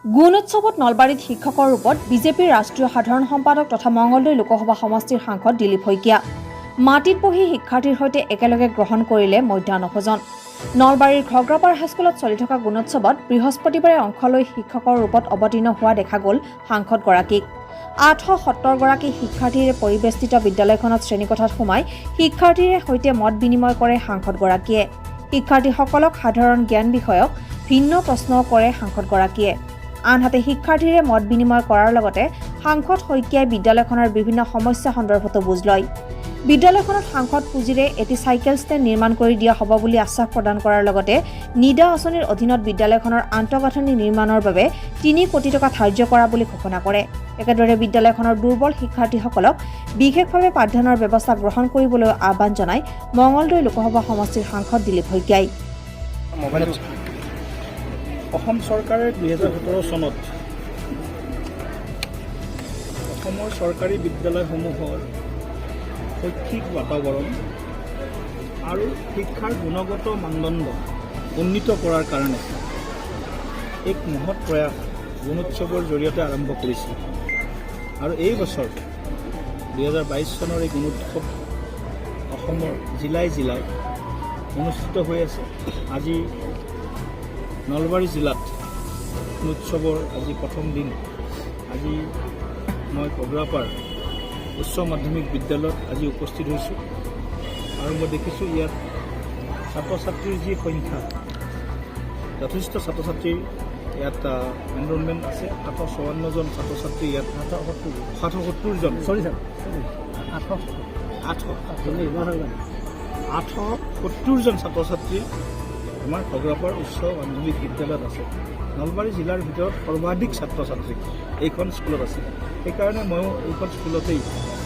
ৎসৱত নলবাৰীত শিক্ষকৰ ৰূপত বিজেপিৰ ৰাষ্ট্ৰীয় সাধাৰণ সম্পাদক তথা মঙলদ লোকসভা সমষ্টিৰ সাংসদ দিলীপ শইকীয়া মাটিত বহি শিক্ষাৰ্থীৰ সৈতে একেলগে গ্ৰহণ কৰিলে মধ্যাহ্ন ভোজন। নলবাৰীৰ ঘগ্ৰাপাৰ হাইস্কুলত চলি থকা ৎসৱত বৃহস্পতিবাৰে অংশ লৈ শিক্ষকৰ ৰূপত অৱতীৰ্ণ হোৱা দেখা গ'ল সাংসদগৰাকীক। 870 গৰাকী শিক্ষাৰ্থীৰে পৰিবেষ্টিত বিদ্যালয়খনত শ্ৰেণীকোঠাত সোমাই শিক্ষাৰ্থীৰে সৈতে মত বিনিময় কৰে সাংসদগৰাকীয়ে। শিক্ষাৰ্থীসকলক সাধাৰণ জ্ঞান বিষয়ক ভিন্ন প্ৰশ্নও কৰে সাংসদগৰাকীয়ে। আনহাতে শিক্ষাৰ্থীৰে মত বিনিময় কৰাৰ লগতে সাংসদ শইকীয়াই বিদ্যালয়খনৰ বিভিন্ন সমস্যা সন্দৰ্ভতো বুজ লয়। বিদ্যালয়খনত সাংসদ পুঁজিৰে এটি চাইকেল ষ্টেণ্ড নিৰ্মাণ কৰি দিয়া হ'ব বুলি আশ্বাস প্ৰদান কৰাৰ লগতে নিদা আঁচনিৰ অধীনত বিদ্যালয়খনৰ আন্তঃগাঁথনি নিৰ্মাণৰ বাবে 3 কোটি টকা ধাৰ্য কৰা বুলি ঘোষণা কৰে। একেদৰে বিদ্যালয়খনৰ দুৰ্বল শিক্ষাৰ্থীসকলক বিশেষভাৱে পাঠদানৰ ব্যৱস্থা গ্ৰহণ কৰিবলৈ আহ্বান জনায় মঙলদ লোকসভা সমষ্টিৰ সাংসদ দিলীপ শইকীয়াই। অসম চৰকাৰে 2017 চনত অসমৰ চৰকাৰী বিদ্যালয়সমূহৰ শৈক্ষিক বাতাবৰণ আৰু শিক্ষাৰ গুণগত মানদণ্ড উন্নীত কৰাৰ কাৰণে এক মহৎ প্ৰয়াস ৎসৱৰ জৰিয়তে আৰম্ভ কৰিছিল। আৰু এই বছৰ 2022 চনৰ এই ৎসৱ অসমৰ জিলাই জিলাই অনুষ্ঠিত হৈ আছে। আজি নলবাৰী জিলাত ৎসৱৰ আজি প্ৰথম দিন। আজি মই ঘগ্ৰাপাৰ উচ্চ মাধ্যমিক বিদ্যালয়ত আজি উপস্থিত হৈছোঁ আৰু মই দেখিছোঁ ইয়াত ছাত্ৰ ছাত্ৰীৰ যি সংখ্যা, যথেষ্ট ছাত্ৰ ছাত্ৰীৰ ইয়াত এনৰলমেণ্ট আছে। 854 জন ছাত্ৰ ছাত্ৰী ইয়াত 870 জন ছাত্ৰ ছাত্ৰী আমাৰ ঘগ্ৰাপাৰ উচ্চ মাধ্যমিক বিদ্যালয়ত আছে। নলবাৰী জিলাৰ ভিতৰত সৰ্বাধিক ছাত্ৰ ছাত্ৰী এইখন স্কুলত আছে। সেইকাৰণে ময়ো এইখন স্কুলতেই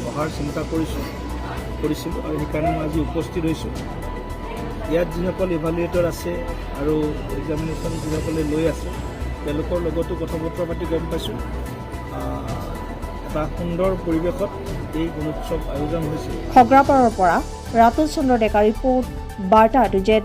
পঢ়াৰ চিন্তা কৰিছিলোঁ আৰু সেইকাৰণে মই আজি উপস্থিত হৈছোঁ। ইয়াত যিসকল ইভালুৱেটৰ আছে আৰু এক্সামিনেশ্যন যিসকলে লৈ আছে তেওঁলোকৰ লগতো কথা বতৰা পাতি গম পাইছোঁ। এটা সুন্দৰ পৰিৱেশত এই ৎসৱ আয়োজন হৈছিল। ঘগ্ৰাপাৰৰ পৰা ৰাতুল চন্দ্ৰ ডেকা ৰিপৰ্ট, বাৰ্তা টু জেড।